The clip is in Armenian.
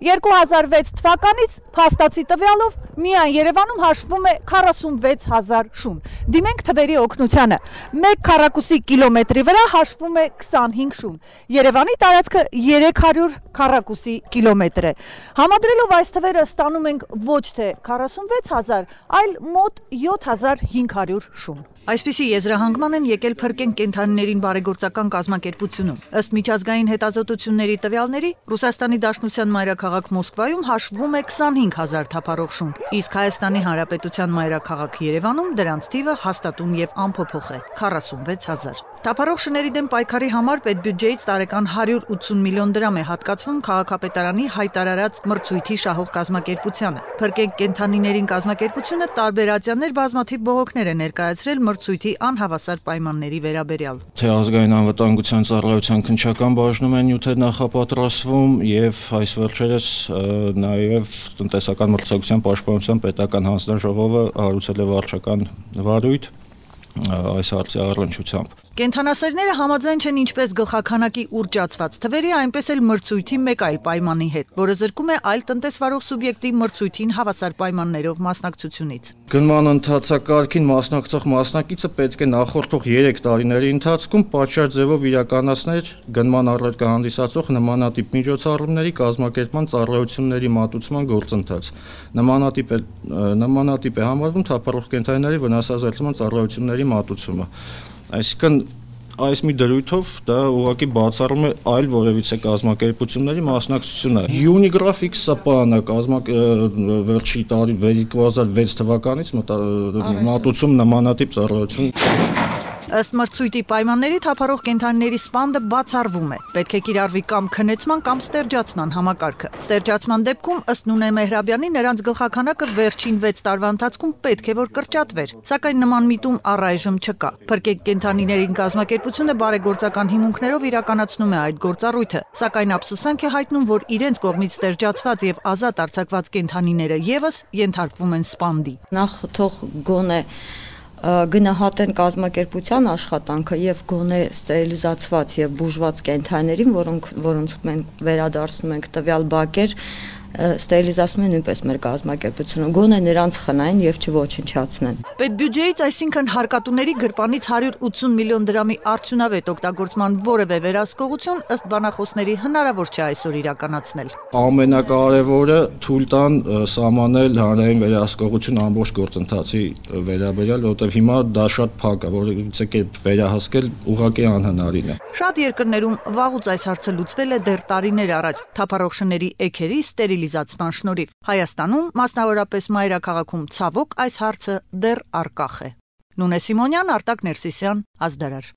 2006 թվականից փաստացի տվյալով միայն Երևանում հաշվում է 46,000 շուն։ Դիմենք թվերի օգնությանը։ 1 քառակուսի կիլոմետրի վրա հաշվում է 25 շուն։ Երևանի տարածքը 300 քառակուսի կիլոմետր է։ Համադրելով այս թվերը ստանում ենք ոչ թե 46,000, այլ մոտ 7,500 շուն։ Այսպիսի եզրահանգման են եկել Փրկենք կենդանիներին բարեգործական կազմակերպությունում։ Ըստ միջազգային հետազոտությունների տվյալների, Ռուսաստանի Դաշնության մայրաքաղաք Մոսկվայում հաշվում է 25,000 թափառող շուն, իսկ Հայաստանի Հանրապետության մայրաքաղաք Երևանում դրանց թիվը հաստատուն եւ անփոփոխ է՝ 46,000։ Թափառող շների դեմ պայքարի համար պետբյուջեից տարեկան 180 միլիոն դրամ է հատկացվում քաղաքապետարանի հայտարարած մրցույթի շահող կազմակերպությանը։ Փրկենք կենդանիներին կազմակերպությունը տարբեր ատյաններ բազմաթիվ բողոքներ է ներկայացրել մրցույթի անհավասար պայմանների վերաբերյալ։ Թե ազգային անվտանգության ծառայության քննչական բաժնում են նյութեր նախապատրաստվում եւ այս վերջերս նաեւ տնտեսական մրցակցության պաշտպանության պետական հանձնաժողովը հարուցել է վարչական վարույթ այս հարցի առնչությամբ։ Կենդանասերները համաձայն չեն ինչպես գլխաքանակի ուռճացված թվերի, այնպես էլ մրցույթի մեկ այլ պայմանի հետ, որը զրկում է այլ տնտեսվարող սուբյեկտի մրցույթին հավասար պայմաններով մասնակցությունից։ Գնման ընթացակարգին մասնակցող մասնակիցը պետք է նախորդող 3 տարիների ընթացքում պատշաճ ձևով իրականացներ գնման առարկա հանդիսացող նմանատիպ միջոցառումների կազմակերպման ծառայությունների մատուցման գործընթաց։ Նմանատիպ է համարվում թափառող կենդանիների վնասազերծման ծառայությունների մատուցումը։ Այսինքն այս մի դրույթով դա ուղղակի բացառում է այլ որևիցե կազմակերպությունների մասնակցությունը։ Unigraphics ՍՊԱՆ-ը վերջի տարի 2006 թվականից մատուցում նմանատիպ ծառայություն։ Ըստ մրցույթի պայմանների թափառող կենդանիների սպանդը բացառվում է։ Պետք է կիրառվի կամ քնեցման կամ ստերջացման համակարգը։ Ստերջացման դեպքում ըստ Նունե Մեհրաբյանի նրանց գլխաքանակը վերջին 6 տարվա ընթացքում պետք է որ կրճատվեր, սակայն նման միտում առայժմ չկա։ Փրկենք կենդանիներին կազմակերպությունը բարեգործական հիմունքներով իրականացնում է այդ գործառույթը, սակայն ափսոսանք է հայտնում, որ իրենց կողմից ստերջացված եւ ազատ արձակված կենդանիները եւս ենթարկվում են սպանդի։ Նախ թող գոնե գնահատեն կազմակերպության աշխատանքը եւ գոնե ստերիլիզացված եւ բուժված կենդանիներին, որոնց մենք վերադարձնում ենք տվյալ բակեր, ստերիլիզացնում են նույնպես մեր կազմակերպությունը, գոնե նրանց խնային եւ չոչնչացնեն։ Պետբյուջեից, այսինքն հարկատուների գրպանից 180 միլիոն դրամի արդյունավետ օգտագործման որևէ վերահսկողություն ըստ բանախոսների հնարավոր չէ այսօր իրականացնել։ Ամենակարևորը թույլ տան սահմանել հանրային վերահսկողություն ամբողջ գործընթացի վերաբերյալ, որտեղ հիմա դա շատ փակ է, որովհետեւ կերպ վերահսկել ուղղակի անհնարին է։ Շատ երկրներում վաղուց այս հարցը լուծվել է դեռ տարիներ առաջ թափառող շների էգերի ստերիլիզացման շնորհիվ։ Հայաստանում, մասնավորապես մայրաքաղաքում, ցավոք այս հարցը դեռ առկախ է։ Նունե Սիմոնյան, Արտակ Ներսիսյան, Ազդարար։